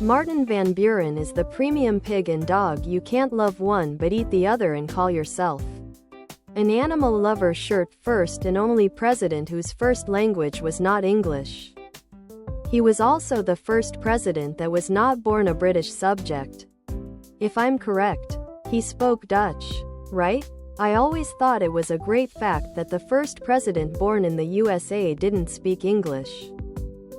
Martin Van Buren is the premium pig and dog you can't love one but eat the other and call yourself an animal lover shirt, first and only president whose first language was not English. He was also the first president that was not born a British subject. If I'm correct, he spoke Dutch, right? I always thought it was a great fact that the first president born in the USA didn't speak English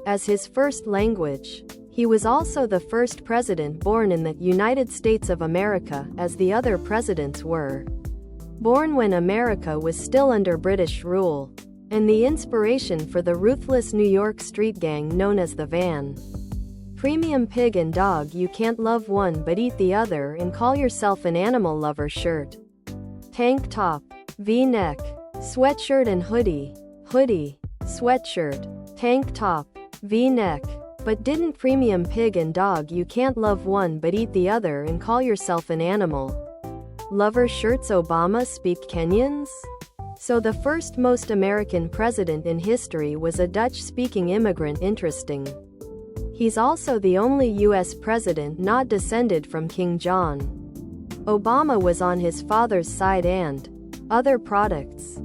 as his first language. He was also the first president born in the United States of America, as the other presidents were born when America was still under British rule, and the inspiration for the ruthless New York street gang known as the Van. Premium pig and dog you can't love one but eat the other and call yourself an animal lover shirt. Tank top, V-neck, sweatshirt and hoodie, sweatshirt, tank top, V-neck. But didn't premium pig and dog you can't love one but eat the other and call yourself an animal lover shirts Obama speak Kenyans? So the first most American president in history was a Dutch-speaking immigrant. Interesting. He's also the only U.S. president not descended from King John. Obama was on his father's side and other products.